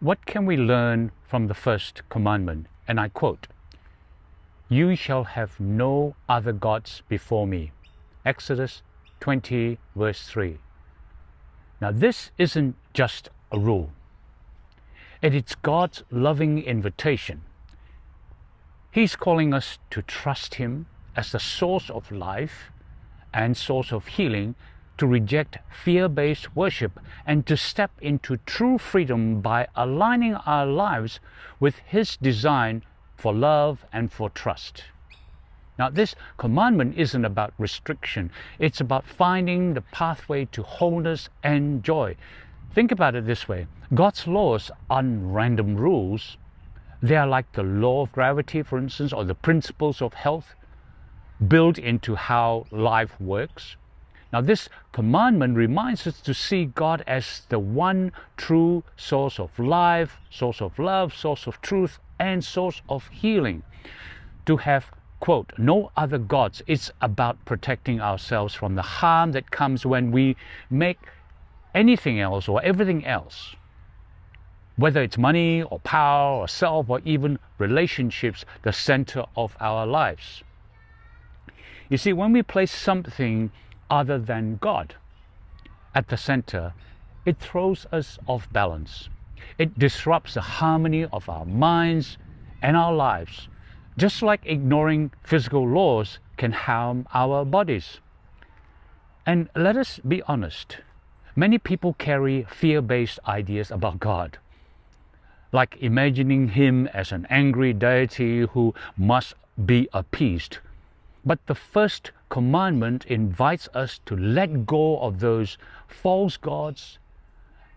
What can we learn from the first commandment? And I quote, "You shall have no other gods before me." Exodus 20 verse 3. Now this isn't just a rule. It is God's loving invitation. He's calling us to trust Him as the source of life and source of healing, to reject fear-based worship, and to step into true freedom by aligning our lives with His design for love and for trust. Now, this commandment isn't about restriction. It's about finding the pathway to wholeness and joy. Think about it this way. God's laws aren't random rules. They are like the law of gravity, for instance, or the principles of health, built into how life works. Now, this commandment reminds us to see God as the one true source of life, source of love, source of truth, and source of healing. To have, quote, no other gods, it's about protecting ourselves from the harm that comes when we make anything else or everything else, whether it's money or power or self or even relationships, the center of our lives. You see, when we place something other than God at the center, it throws us off balance. It disrupts the harmony of our minds and our lives, just like ignoring physical laws can harm our bodies. And let us be honest, many people carry fear-based ideas about God, like imagining Him as an angry deity who must be appeased. But the first commandment invites us to let go of those false gods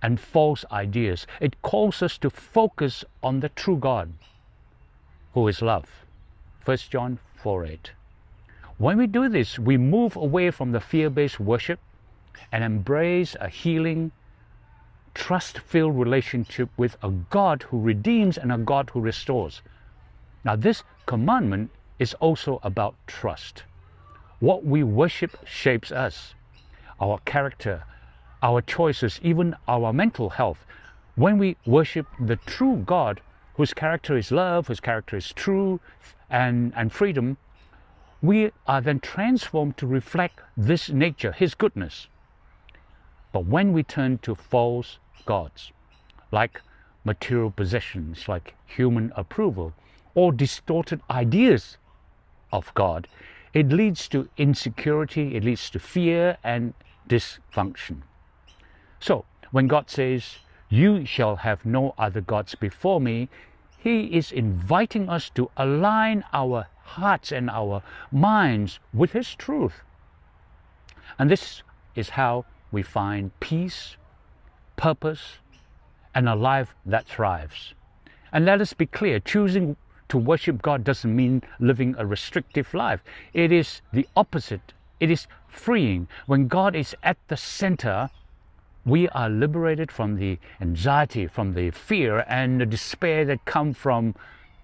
and false ideas. It calls us to focus on the true God, who is love. 1 John 4:8. When we do this, we move away from the fear-based worship and embrace a healing, trust-filled relationship with a God who redeems and a God who restores. Now, this commandment is also about trust. What we worship shapes us, our character, our choices, even our mental health. When we worship the true God, whose character is love, whose character is truth and freedom, we are then transformed to reflect this nature, His goodness. But when we turn to false gods, like material possessions, like human approval, or distorted ideas of God, it leads to insecurity, it leads to fear and dysfunction. So, when God says, "You shall have no other gods before me," He is inviting us to align our hearts and our minds with His truth. And this is how we find peace, purpose, and a life that thrives. And let us be clear, choosing to worship God doesn't mean living a restrictive life. It is the opposite. It is freeing. When God is at the center, we are liberated from the anxiety, from the fear and the despair that come from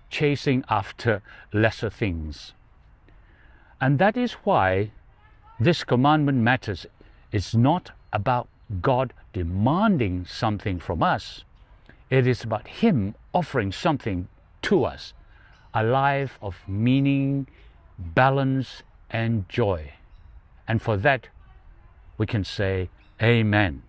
chasing after lesser things. And that is why this commandment matters. It's not about God demanding something from us. It is about Him offering something to us, a life of meaning, balance, and joy. And for that, we can say, Amen.